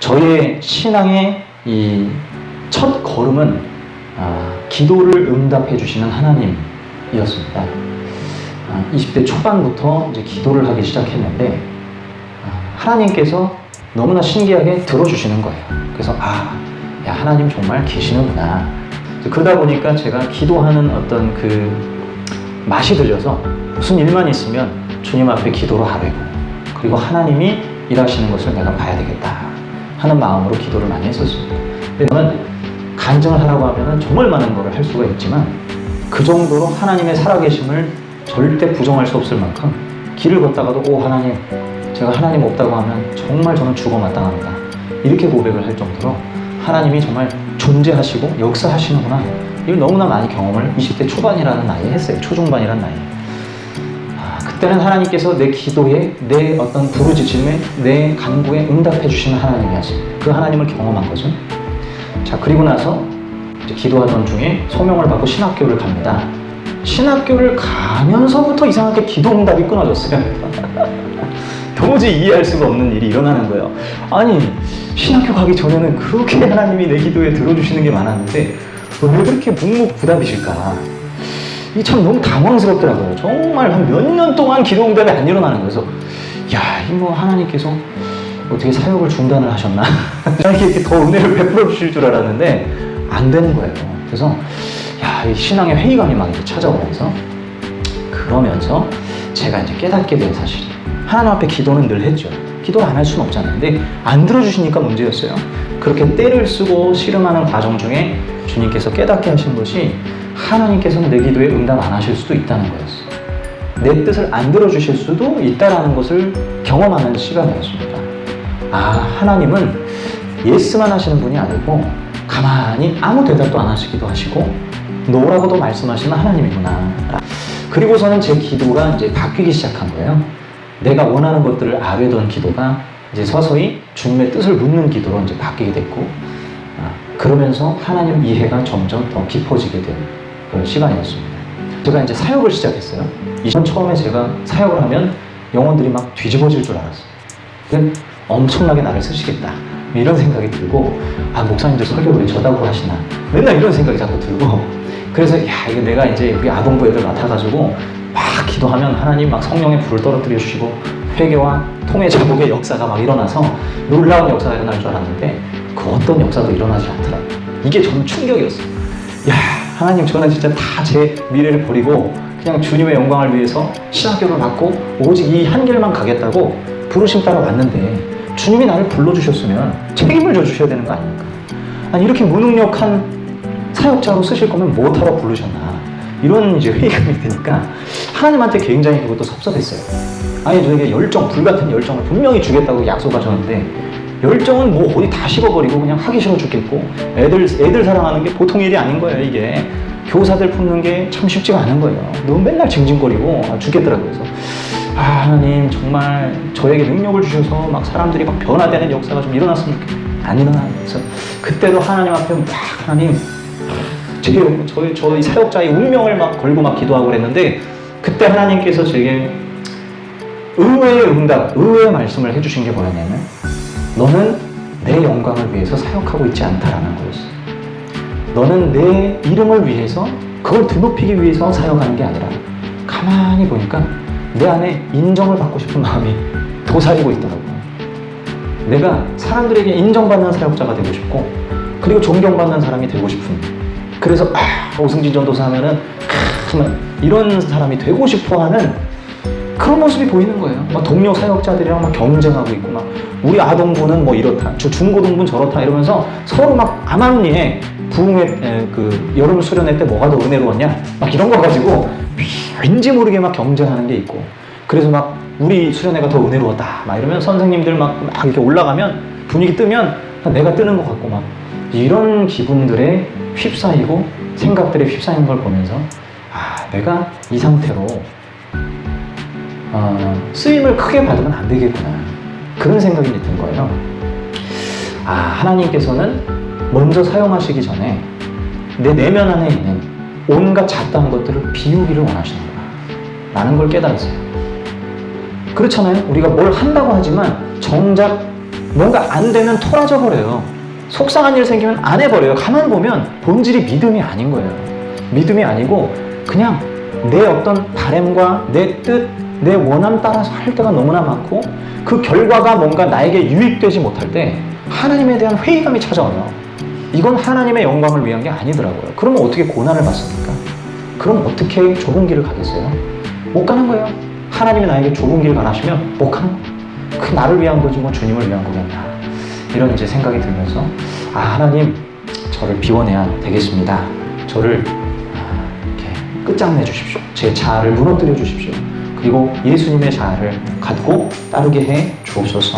저의 신앙의 이 첫 걸음은 기도를 응답해 주시는 하나님이었습니다. 20대 초반부터 이제 기도를 하기 시작했는데 하나님께서 너무나 신기하게 들어주시는 거예요. 그래서 야, 하나님 정말 계시는구나. 그러다 보니까 제가 기도하는 어떤 그 맛이 들려서 무슨 일만 있으면 주님 앞에 기도를 하려고, 그리고 하나님이 일하시는 것을 내가 봐야 되겠다 하는 마음으로 기도를 많이 했었습니다. 근데 저는 간증을 하라고 하면 정말 많은 걸 할 수가 있지만 그 정도로 하나님의 살아계심을 절대 부정할 수 없을 만큼 길을 걷다가도 하나님, 제가 하나님 없다고 하면 정말 저는 죽어 마땅합니다, 이렇게 고백을 할 정도로 하나님이 정말 존재하시고 역사하시는구나, 이걸 너무나 많이 경험을 20대 초반이라는 나이에 했어요. 초중반이라는 나이에. 그때는 하나님께서 내 기도에, 내 어떤 부르짖음에, 내 간구에 응답해 주시는 하나님이었습니다. 그 하나님을 경험한 거죠. 자, 그리고 나서 이제 기도하던 중에 소명을 받고 신학교를 갑니다. 신학교를 가면서부터 이상하게 기도 응답이 끊어졌어요. 도무지 이해할 수가 없는 일이 일어나는 거예요. 아니, 신학교 가기 전에는 그렇게 하나님이 내 기도에 들어주시는 게 많았는데 왜 그렇게 묵묵부답이실까? 이게 참 너무 당황스럽더라고요. 정말 한 몇 년 동안 기도 응답이 안 일어나는 거예요. 그래서 이 뭐 하나님께서 어떻게 사역을 중단을 하셨나? 이렇게 더 은혜를 베풀어 주실 줄 알았는데 안 되는 거예요. 그래서 이 신앙의 회의감이 막 이렇게 찾아오면서, 그러면서 제가 이제 깨닫게 된 사실이, 하나님 앞에 기도는 늘 했죠. 기도를 안 할 수는 없잖아요. 근데 안 들어주시니까 문제였어요. 그렇게 때를 쓰고 씨름하는 과정 중에 주님께서 깨닫게 하신 것이 하나님께서는 내 기도에 응답 안 하실 수도 있다는 거였어요. 내 뜻을 안 들어주실 수도 있다는 것을 경험하는 시간이었습니다. 하나님은 예스만 하시는 분이 아니고 가만히 아무 대답도 안 하시기도 하시고 노라고도 말씀하시는 하나님이구나. 그리고서는 제 기도가 이제 바뀌기 시작한 거예요. 내가 원하는 것들을 아뢰던 기도가 이제 서서히 주님의 뜻을 묻는 기도로 이제 바뀌게 됐고, 그러면서 하나님 이해가 점점 더 깊어지게 된 그런 시간이었습니다. 제가 이제 사역을 시작했어요. 처음에 제가 사역을 하면 영혼들이 막 뒤집어질 줄 알았어요. 엄청나게 나를 쓰시겠다, 이런 생각이 들고, 목사님들 설교를 왜 저다고 하시나, 맨날 이런 생각이 자꾸 들고, 그래서 이거 내가 이제 우리 아동부 애들 맡아가지고 막 기도하면 하나님 막 성령의 불을 떨어뜨려 주시고 회개와 통회 제복의 역사가 막 일어나서 놀라운 역사가 일어날 줄 알았는데 그 어떤 역사도 일어나지 않더라고요. 이게 저는 충격이었어요. 하나님, 저는 진짜 다 제 미래를 버리고 그냥 주님의 영광을 위해서 신학교를 받고 오직 이 한 길만 가겠다고 부르심 따라 왔는데 주님이 나를 불러주셨으면 책임을 져주셔야 되는 거 아닙니까? 이렇게 무능력한 사역자로 쓰실 거면 뭐하러 부르셨나, 이런 이제 회의감이 드니까 하나님한테 굉장히 그것도 섭섭했어요. 저에게 열정, 불같은 열정을 분명히 주겠다고 약속하셨는데 열정은 뭐 어디 다 식어버리고 그냥 하기 싫어 죽겠고, 애들 사랑하는 게 보통 일이 아닌 거예요. 이게 교사들 품는 게 참 쉽지가 않은 거예요. 너무 맨날 징징거리고 죽겠더라고요. 그래서 하나님, 정말 저에게 능력을 주셔서 막 사람들이 막 변화되는 역사가 좀 일어났으면 좋겠어요. 안 일어나요. 그래서 그때도 하나님 앞에 하나님, 저희 사역자의 운명을 막 걸고 막 기도하고 그랬는데, 그때 하나님께서 제게 의외의 응답, 의외의 말씀을 해주신 게 뭐였냐면, 너는 내 영광을 위해서 사역하고 있지 않다라는 거였어요. 너는 내 이름을 위해서, 그걸 드높이기 위해서 사역하는 게 아니라, 가만히 보니까 내 안에 인정을 받고 싶은 마음이 도사리고 있더라고요. 내가 사람들에게 인정받는 사역자가 되고 싶고, 그리고 존경받는 사람이 되고 싶은, 그래서 오승진 전도사 하면은 이런 사람이 되고 싶어하는 그런 모습이 보이는 거예요. 막 동료 사역자들이랑 막 경쟁하고 있고, 막 우리 아동부는 뭐 이렇다, 중고등부는 저렇다 이러면서 서로 막 암암리에 부흥회 그 여름 수련회 때 뭐가 더 은혜로웠냐, 막 이런 거 가지고 왠지 모르게 막 경쟁하는 게 있고, 그래서 막 우리 수련회가 더 은혜로웠다 막 이러면 선생님들 막 이렇게 올라가면 분위기 뜨면 내가 뜨는 것 같고, 막 이런 기분들에 휩싸이고 생각들에 휩싸이는 걸 보면서 내가 이 상태로 쓰임을 크게 받으면 안 되겠구나, 그런 생각이 든 거예요. 하나님께서는 먼저 사용하시기 전에 내 내면 안에 있는 온갖 잡다한 것들을 비우기를 원하시는구나 라는 걸 깨달았어요. 그렇잖아요. 우리가 뭘 한다고 하지만 정작 뭔가 안 되면 토라져 버려요. 속상한 일 생기면 안 해버려요. 가만 보면 본질이 믿음이 아닌 거예요. 믿음이 아니고 그냥 내 어떤 바램과 내 뜻, 내 원함 따라서 할 때가 너무나 많고 그 결과가 뭔가 나에게 유익되지 못할 때 하나님에 대한 회의감이 찾아와요. 이건 하나님의 영광을 위한 게 아니더라고요. 그러면 어떻게 고난을 받습니까? 그럼 어떻게 좁은 길을 가겠어요? 못 가는 거예요. 하나님이 나에게 좁은 길을 가라시면 못 가는 거예요. 그 나를 위한 거지 뭐 주님을 위한 거겠나. 이런 이제 생각이 들면서 하나님 저를 비워내야 되겠습니다. 저를 이렇게 끝장내 주십시오. 제 자아를 무너뜨려 주십시오. 그리고 예수님의 자아를 갖고 따르게 해 주옵소서.